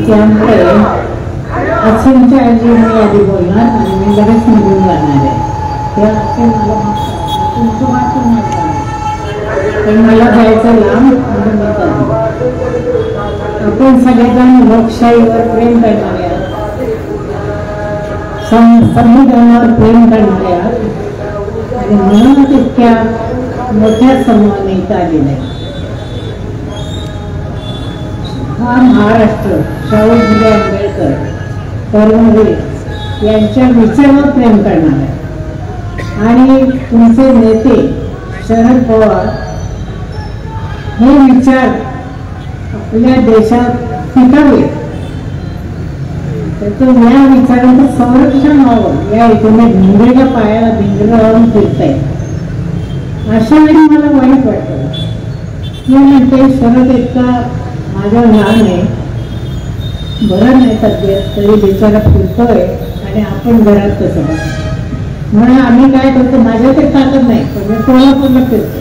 त्यामुळे असीमच्या आजी मी आधी बोलणार आणि मी लगेच निघून जाणार आहे. त्या असे मला तुमचं वाचून पण मला जायचं लांब म्हणून मी करतो. आपण सगळेजण लोकशाहीवर प्रेम करणारे आहात, संविधानावर प्रेम करणारे आहात आणि म्हणूनच इतक्या मोठ्या समूहाने इथं आलेला आहे. हा महाराष्ट्र शाहू फुले आंबेडकर कर्मवीर यांच्या विचारावर प्रेम करणार आहे आणि तुमचे नेते शरद पवार हे विचार आपल्या देशात टिकावे, त्याचं या विचारांचं संरक्षण व्हावं या हेतूने भिंगरीच्या पायाला भिंगरी लावून फिरताय. अशा वेळी मला वाईट वाटतं की म्हणते शरद इतका माझ्या लहान आहे, बरं नाही तब्येत तरी बिचारा फिरतोय आणि आपण घरात कसं म्हणून आम्ही काय करतो, माझ्या ते ताकद नाही पण मी कोल्हापूरला फिरतो.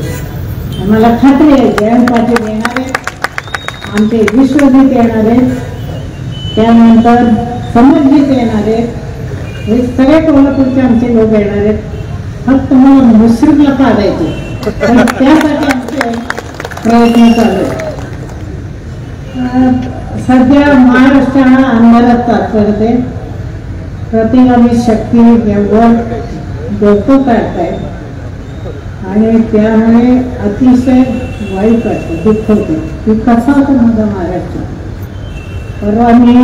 आम्हाला खात्री आहे जयंत पाटील येणार आहे, आमचे विश्वजित येणार आहेत, त्यानंतर समजजित येणार आहेत, हे सगळे कोल्हापूरचे आमचे लोक येणार आहेत. फक्त मला मुश्रीफला काढायचे त्यासाठी आमचे प्रयत्न चालू आहेत. सध्या महाराष्ट्र हा अंधारात तात्पर्य प्रतिगामी शक्ती व्यवहार डोकं काढताय आणि त्यामुळे अतिशय वाईट वाटतं, दुःख होतं की कसा होतं माझा महाराष्ट्र. परवा मी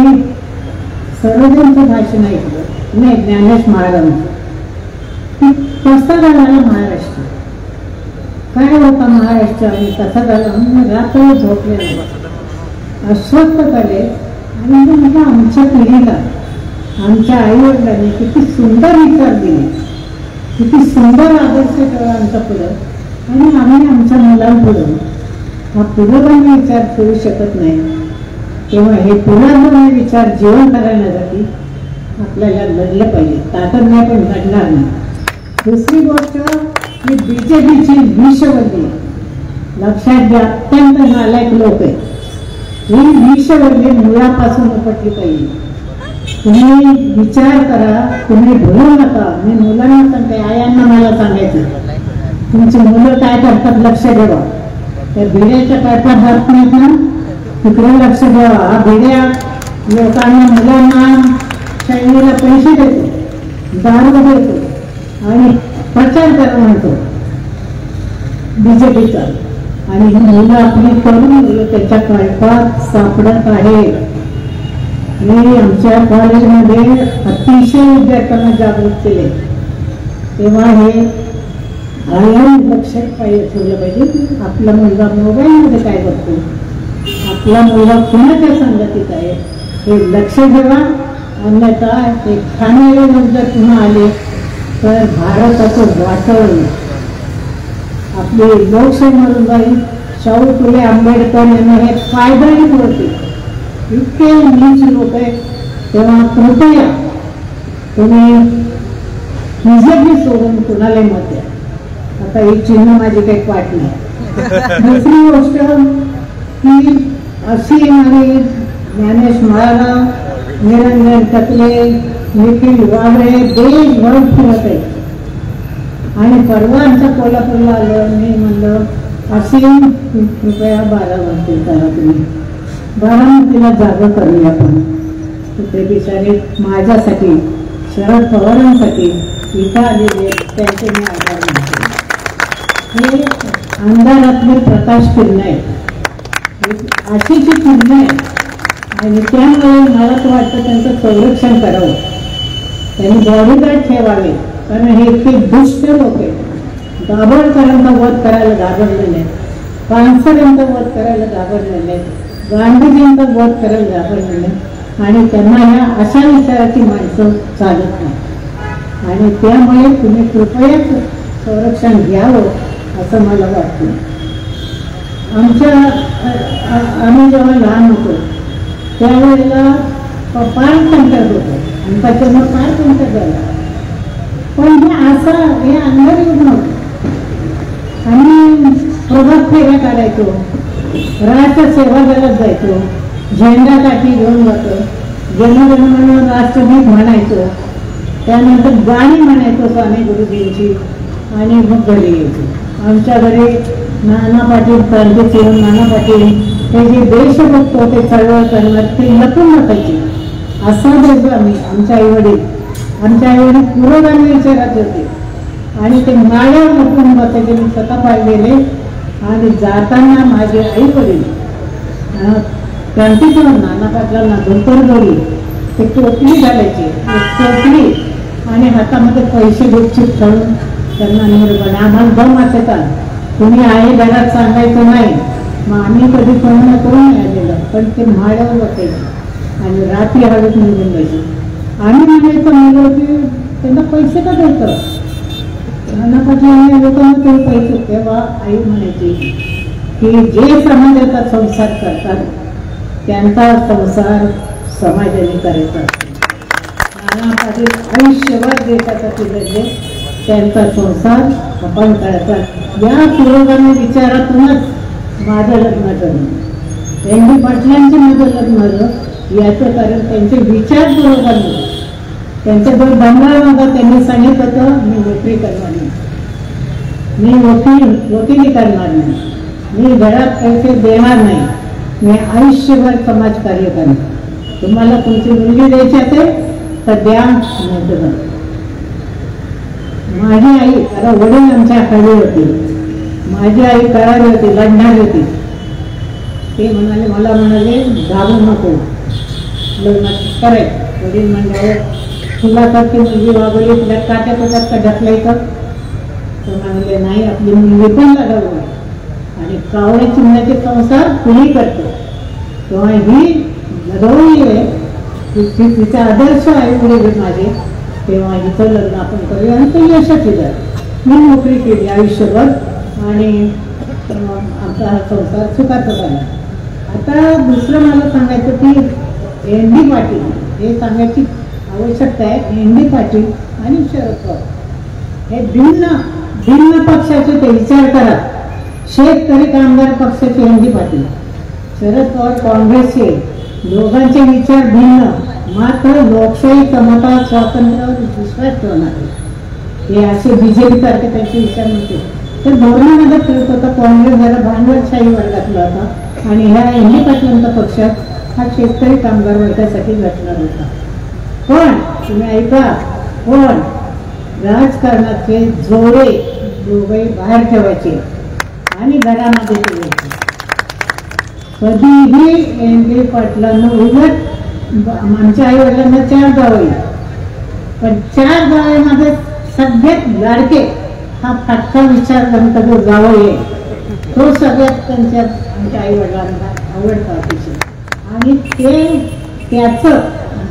सर्वजणचं भाषण ऐकलं, नाही ज्ञानेश महाराजांचं, की कसा झाला महाराष्ट्र, काय होता महाराष्ट्र आणि कसा झाला म्हणून रात्र झोपले अस्वस्थ झाले. आणि म्हणजे आमच्या पिढीला आमच्या आईवडिलांनी किती सुंदर विचार दिले, किती सुंदर आदर्श ठेवला आमच्या पुढं आणि आम्ही आमच्या मुलांपुढं हा पुढं विचार ठेवू शकत नाही. तेव्हा हे पुढे विचार जीवन करण्यासाठी आपल्याला लढलं पाहिजे, ताकद नाही पण लढणार नाही. दुसरी गोष्ट ही बीजेपीची विषवल्ली लक्षात घ्या, अत्यंत नालायक लोक आहे. ही विषवल्ली मुळापासून उपटली पाहिजे. तुम्ही विचार करा, तुम्ही भरू नका. मी मुलांना सांगते, आयांना मला सांगायचं तुमची मुलं काय करतात लक्ष ठेवा. त्या भिड्याच्या पायपात जात नाहीत ना, तिकडे लक्ष ठेवा. हा भिड्या लोकांना मुलांना शाळेला पैसे देतो, दारू देतो आणि प्रचार करा म्हणतो बीजेपीचा. आणि ही मुलं आपली तरुण मुलं त्याच्या कळपात सापडत आहेत. मी आमच्या कॉलेजमध्ये अतिशय विद्यार्थ्यांना जागृत केले. तेव्हा हे आयाम लक्षात ठेवलं पाहिजे की आपला मुलगा मोबाईलमध्ये काय करतो, आपला मुलगा कुणाच्या संगतीत आहे हे लक्ष ठेवा. अन्यथा ते ठाणे जर पुन्हा आले तर भारताचं वाटण आपली लोकशाही मरून जाईल. शाहू फुले आंबेडकर यांना हे फायदाही होते. इतके नीच लोक आहे. तेव्हा कृपया तुम्ही बीजेपी सोडून कुणाला मत द्या. आता एक चिन्ह माझी काही पाठ नाही. दुसरी गोष्ट की अशी आणि ज्ञानेश महाराज, निरंजन टकले, निखिल वाबळे देशभर फिरत आहे. आणि परवा आमच्या कोल्हापूरला आलं, मी म्हणलं अशी कृपया बारामती करा, तुम्ही बारामतीला जागा करूया. आपण तिथे बिचारे माझ्यासाठी शरद पवारांसाठी इथं आलेले त्यांचे मी आभार मानते. हे अंधारातले प्रकाश किरण आहे, आशेची किरण आहे. आणि त्यामुळे मला तर वाटतं त्यांचं संरक्षण करावं, त्यांनी बॉडीगार्ड ठेवावे. कारण हे इतके दुष्ट लोक आहेत. दाभोळकरांचा वध करायला घाबरलेले, पानसरेंचा वध करायला घाबरलेले, गांधीजींचा वध करायला घाबरलेले. आणि त्यांना ह्या अशा विचाराची माणसं चालत नाही. आणि त्यामुळे तुम्ही कृपया संरक्षण घ्यावं असं मला वाटतं. आम्ही जेव्हा लहान होतो त्यावेळेला पार्क सेंटर होतं आणि त्याच्यामुळे पार्क सेंटर झालं. पण हे असं हे अंधार येऊन नव्हतं. आणि प्रभात फेऱ्या काढायचो, राष्ट्र सेवा दलात जायचो, झेंडा काठी घेऊन जातो, जनगण मन राष्ट्रगीत म्हणायचो, त्यानंतर गाणी म्हणायचो स्वामी गुरुजींची आणि मग घरी यायचो. आमच्या घरी नाना पाटील, क्रांतिसिंह नाना पाटील हे जे देशभक्त होते, चळवळ करणार, ते लपून नसायचे. असा देतो आम्ही. आमच्या आईवडील पुरोगामी विचारात होते आणि ते माळ्यावर लपून बसायचे. मी स्वतः पाहिलेले. आणि जाताना माझे आई वडील क्रांतिसिंह नाना पाटलांना धोतर जोडी, ते टोपली घालायची, टोपली आणि हातामध्ये पैसे गुपचूप ठेवून त्यांना निर्बंध. आम्हाला दम असायचा, तुम्ही आहे घरात सांगायचं नाही. मग आम्ही कधी फोन करून आलेलं, पण ते म्हाड्यावर बसायचे आणि रात्री हवेत निघून जायचे. आम्ही म्हणायचं मुलं की त्यांना पैसे का द्यायचं, नाना पाटील लोकांना ते पैसे. तेव्हा आई म्हणायची की जे समाजाचा संसार करतात त्यांचा संसार समाजाने करायचा. नाना पाटील आयुष्यभर देशासाठी लढले, त्यांचा संसार आपण करायचा. या पुरोगामी विचारातूनच माझं लग्न झालं. एन.डी. पाटलांचे माझं लग्न झालं. याचं कारण त्यांचे विचार पुरोगामी. त्यांच्याजवळ बंगाल होता, त्यांनी सांगितलं होतं मी नोकरी करणार नाही, मी वकिली करणार नाही, मी घरात पैसे देणार नाही, मी आयुष्यभर समाजकार्य करणार. तुम्हाला तुमची मुलगी द्यायची असेल तर द्या, नाही. माझी आई, आता वडील आमच्या खाली होते, माझी आई करारी होती, लढणारी होती. ते म्हणाले, मला म्हणाले घालू नको, लग्न करायचं. वडील म्हणजे तुला तर ती मुलगी वागवली, तुला काट्या पदात का ढकलायचं. तर म्हणाले नाही, आपली मुलगी पण लढवली आणि कावळे चिमण्याचे संसार कुणी करतो. तेव्हा ही लढवली आहे, तिचा आदर्श आहे पुढे माझे. तेव्हा हिचं लग्न आपण करूया आणि ते यशस्वी झालं. मी नोकरी केली आयुष्यभर आणि आमचा हा संसार सुखाचा झाला. आता दुसरं मला सांगायचं की एन.डी. पाटील हे सांगायची आवश्यकता आहे. एन.डी. पाटील आणि शरद पवार हे भिन्न पक्षाचे ते विचार करा. शेतकरी कामगार पक्षाचे एन.डी. पाटील, शरद पवार काँग्रेसचे, दोघांचे विचार भिन्न, मात्र लोकशाही, समता, स्वातंत्र्यावर विश्वास ठेवणारे. हे असे बीजेपी सारखे त्यांचे विचार नव्हते. तर धोरणामध्ये फिरत होता. काँग्रेस जरा भांडवलशाही वर्गातला होता आणि ह्या एन.डी. पाटलांचा पक्ष हा शेतकरी कामगार वर्गासाठी लढणार होता. पण तुम्ही ऐका, पण राजकारणाचे जोडे दोघे बाहेर ठेवायचे आणि घरामध्ये ठेवायचे. कधीही एन.डी. पाटलांना उलट आमच्या आई वडिलांना 4 जावई, पण 4 जावईमध्ये सगळ्यात लाडके हा फाटका विचार करता जो जावई आहे, तो सगळ्यात त्यांच्या आमच्या आई वडिलांना आवडता अतिशय. आणि त्याचं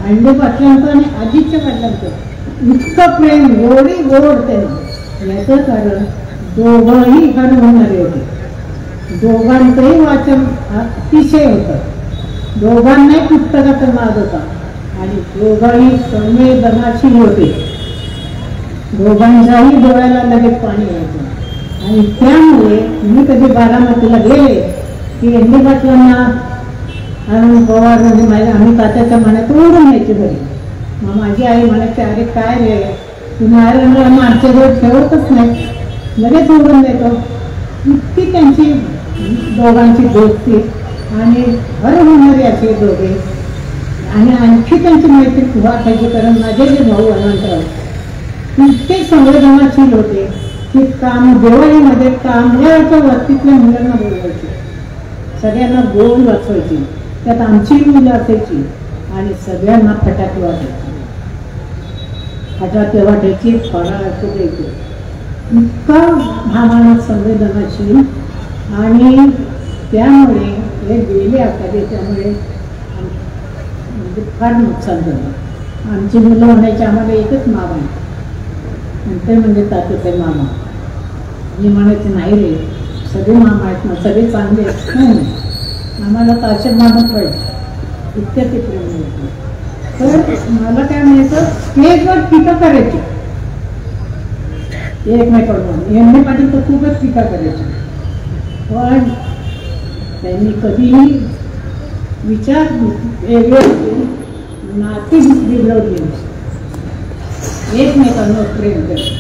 एन.डी. पाटलांचं आणि आजीच्या पाटलांचं इतकं प्रेम, एवढी गोड त्यांनी. याचं कारण दोघंही होणारे होते. दोघांचंही वाचन अतिशय होतं, दोघांनाही पुस्तकाचा नाद होता आणि दोघंही संवेदनाशील होते. दोघांच्याही डोळ्याला लगेच पाणी यायचं. आणि त्यामुळे मी कधी बारामतीला गेले की एन.डी. पाटलांना आणि पवार म्हणजे आम्ही तात्याच्या मनात ओढून यायची घरी. मग माझी आई म्हणायची, अरे काय रे, तुम्ही आम्ही आमच्याजवळ ठेवतच नाही, लगेच ओढून देतो. इतकी त्यांची दोघांची दोस्ती आणि हर होणारे असे दोघे. आणि आणखी त्यांची मैत्री वाटायची, कारण माझे जे भाऊ अनंतराव इतके संवेदनाशील होते की दिवाळीमध्ये कामगाराच्या वस्तीतल्या मुलांना बोलवायचे, सगळ्यांना गोल वाचवायची, त्यात आमची मुलं असायची आणि सगळ्यांना फटाके वाटायचे. फटाके वाटायची, फराळाचं द्यायचे. इतका हा माणूस संवेदनाशील. आणि त्यामुळे हे गेले आता त्याच्यामुळे म्हणजे फार नुकसान झालं. आमची मुलं म्हणायची आम्हाला एकच मामा आहे आणि ते म्हणजे तात्याचे मामा. मी म्हणायचे नाही रे, सगळे मामा आहेत ना, सगळे चांगले आहेत. नाही, आम्हाला ताशे मामाच पाहिजे, इतक्या ते प्रेम होतं. तर मला काय म्हणायचं, स्टेजवर टीका करायची, एकमेकांवर एम ए पाटील तर खूपच टीका करायचे, पण त्यांनी कधीही विचार वेगळे नाती बिघडवली, एकमेकांवर प्रेम करते.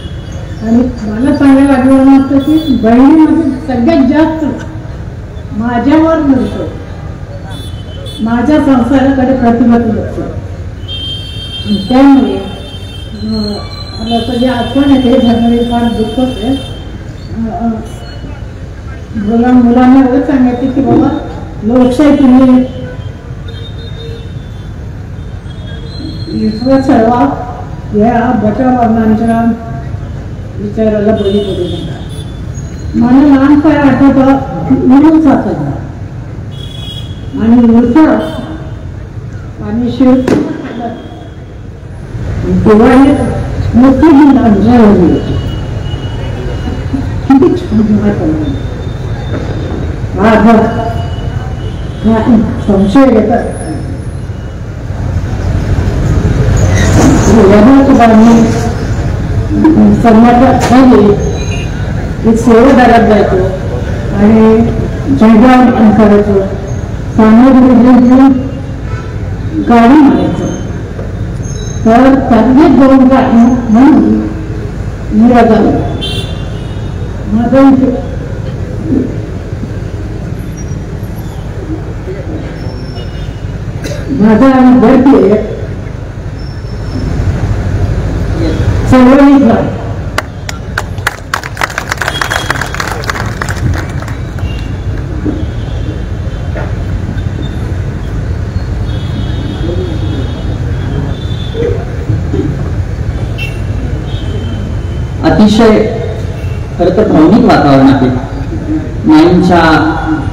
आणि मला सांगायला आठवण वाटतं की बहिणीमध्ये सगळ्यात जास्त माझ्यावर नव्हतं, माझ्या संसाराकडे प्रतिबद्ध होतं. त्यामुळे मला सगळी आठवण येते, झालेली फार दुःख होते. मुलांना एवढं सांगायचे की बाबा लोकशाही तुम्ही विश्वास ठेवा, या बचावांच्या विचाराला बळी पडू नका. मला लहानपणी आठवतं उडून सापडला आणि उडतं आणि शेवटी दिवाळी मोठी ही अंजावली होती. किती छान वाटलं. संशय येतात समाजात खाली एक सेवेदारात जायचो आणि जयगाव करायचो, सामग्री गाडी म्हणायचो. तर त्यातले 2 गाडी म्हणून माझा आणि गर्दी चळवळीतला अतिशय खरं तर भावनिक वातावरण आहे. माईंच्या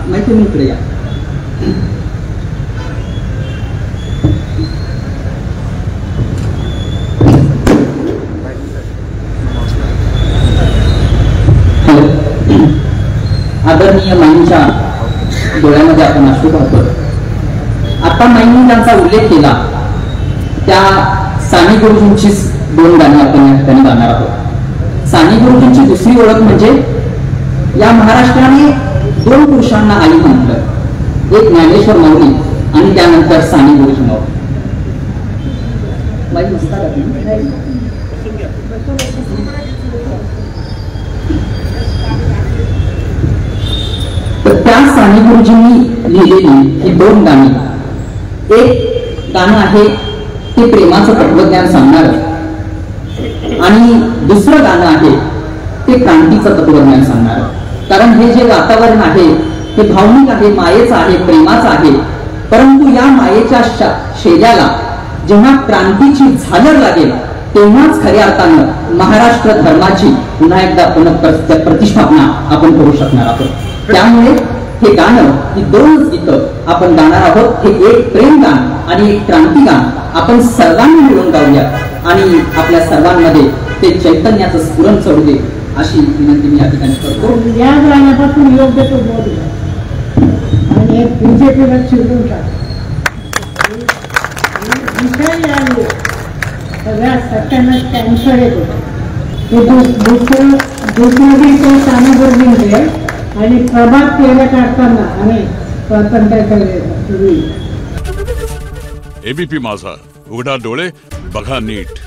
माहिती मित्र या आदरणीय माईंच्या डोळ्यामध्ये आपण अश्रू पाहतो. आता माईंनी त्यांचा उल्लेख केला त्या साने गुरुजींची 2 गाणी आपण या ठिकाणी गाणार आहोत. साने गुरुजींची दुसरी ओळख म्हणजे या महाराष्ट्राने 2 पुरुषांना आई म्हटलं, एक ज्ञानेश्वर माऊली आणि त्यानंतर साने गुरुजी माऊली. तर त्या साने गुरुजींनी लिहिलेली ही 2 गाणी, एक गाणं आहे ते प्रेमाचं तत्वज्ञान सांगणार आणि दुसरं गाणं आहे ते क्रांतीचं तत्वज्ञान सांगणार. कारण हे जे वातावरण आहे ते भावनिक आहे, मायेचं आहे, प्रेमाचं आहे. परंतु या मायेच्या शेल्याला जेव्हा क्रांतीची झालर लागेल तेव्हाच खऱ्या अर्थानं महाराष्ट्र धर्माची पुन्हा एकदा प्रतिष्ठापना आपण करू शकणार आहोत. त्यामुळे हे गाणं, ही 2 गीतं आपण गाणार आहोत. हे एक प्रेम गान आणि एक क्रांती गान आपण सर्वांनी मिळून गाऊया आणि आपल्या सर्वांमध्ये ते चैतन्याचं स्फुरण चढू दे अशी विनंती मी या ठिकाणी करतो. या गाण्यापासून योग्य तो बोल आणि बीजेपीला चिरडून टाक. सगळ्या सत्यानं कॅन्सर येतो. दुसरं ते साने गुरुजींचे आणि प्रभात केले काढताना आणि स्वातंत्र्याच्या पूर्वी. एबीपी माझा, उघडा डोळे बघा नीट.